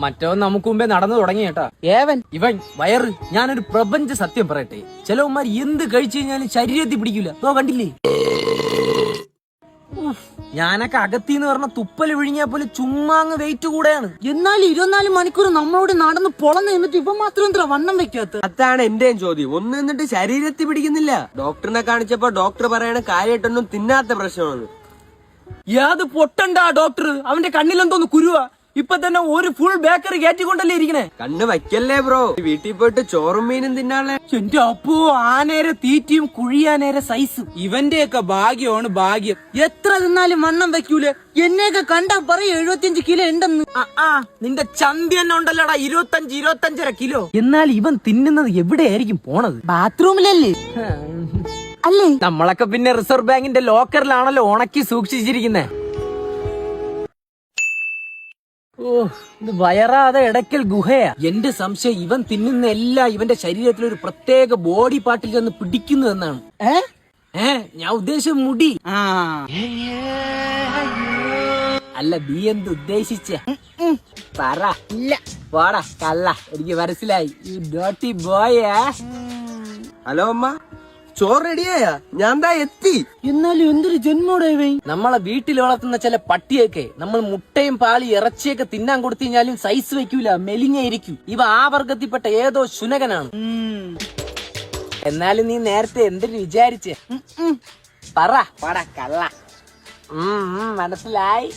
മറ്റോ നമുക്ക് മുമ്പേ നടന്നു തുടങ്ങി കേട്ടാ. ഏവൻ ഇവൻ വയറ്. ഞാനൊരു പ്രപഞ്ച സത്യം പറയട്ടെ, ചിലവന്മാർ എന്ത് കഴിച്ചു കഴിഞ്ഞാലും ശരീരത്തിൽ പിടിക്കൂല. ഓ കണ്ടില്ലേ, ഞാനൊക്കെ അകത്തിന്ന് പറഞ്ഞ തുപ്പല് വിഴിഞ്ഞാ പോലെ ചുമ്മാ അങ്ങ് വെയിറ്റ് കൂടെയാണ്. എന്നാലും 24 മണിക്കൂർ നമ്മളോട് നടന്ന് പൊളന്ന് നിന്നിട്ട് ഇപ്പൊ മാത്രം എന്താ വണ്ണം വെക്കാത്ത? അതാണ് എന്റെയും ചോദ്യം. ഒന്ന് എന്നിട്ട് ശരീരത്തിൽ പിടിക്കുന്നില്ല. ഡോക്ടറിനെ കാണിച്ചപ്പോ ഡോക്ടർ പറയണ കാര്യമായിട്ടൊന്നും തിന്നാത്ത പ്രശ്നമാണ്. യാത് പൊട്ടണ്ട ഡോക്ടർ, അവന്റെ കണ്ണിലെന്തോന്ന് കുരുവാ. ഇപ്പൊ തന്നെ ഒരു ഫുൾ ബേക്കറി കയറ്റിക്കൊണ്ടല്ലേ ഇരിക്കണേ. കണ്ണ് വയ്ക്കല്ലേ ബ്രോ, വീട്ടിൽ പോയിട്ട് ചോറും മീനും തിന്നാളെ. എന്റെ അപ്പോ ആനേരെ തീറ്റിയും കുഴിയാനേരെ സൈസും. ഇവന്റെയൊക്കെ ഭാഗ്യമാണ് ഭാഗ്യം. എത്ര തിന്നാലും വണ്ണം വെക്കൂലേ. എന്നെയൊക്കെ കണ്ടാ പറയും 75 കിലോ ഉണ്ടെന്ന്. നിന്റെ ചന്തി തന്നെ ഉണ്ടല്ലോടാ 25-25.5 കിലോ. എന്നാൽ ഇവൻ തിന്നുന്നത് എവിടെയായിരിക്കും പോണത്? ബാത്റൂമിലല്ലേ അല്ലേ? നമ്മളൊക്കെ പിന്നെ റിസർവ് ബാങ്കിന്റെ ലോക്കറിലാണല്ലോ ഉണക്കി സൂക്ഷിച്ചിരിക്കുന്നേ. ഓ, ഇത് വയറാതെ ഇടയ്ക്കൽ ഗുഹയാ. എന്റെ സംശയം ഇവൻ തിന്നുന്ന എല്ലാം ഇവന്റെ ശരീരത്തിൽ ഒരു പ്രത്യേക ബോഡി പാർട്ടിൽ ചെന്ന് പിടിക്കുന്നു എന്നാണ്. ഞാൻ ഉദ്ദേശിച്ച മുടി. അല്ല, നീ എന്ത് ഉദ്ദേശിച്ച പറ. ഇല്ല പോടാ കള്ള, എനിക്ക് മനസ്സിലായി. ഈ ഡോട്ടി ബോയാ. ഹലോ അമ്മ, ചോറ് റെഡിയായ? ഞാൻ ദാ എത്തി. എന്നാലും എന്തൊരു ജന്മോടെ നമ്മളെ വീട്ടിൽ വളർത്തുന്ന ചില പട്ടിയൊക്കെ നമ്മൾ മുട്ടയും പാളി ഇറച്ചിയൊക്കെ തിന്നാൻ കൊടുത്തു കഴിഞ്ഞാലും സൈസ് വെക്കൂല, മെലിഞ്ഞിരിക്കും. ഇവ ആ വർഗത്തിൽപ്പെട്ട ഏതോ ശുനകനാണ്. എന്നാലും നീ നേരത്തെ എന്തിനു വിചാരിച്ചേ? പറ, പാടാ കള്ള. മനസ്സിലായി.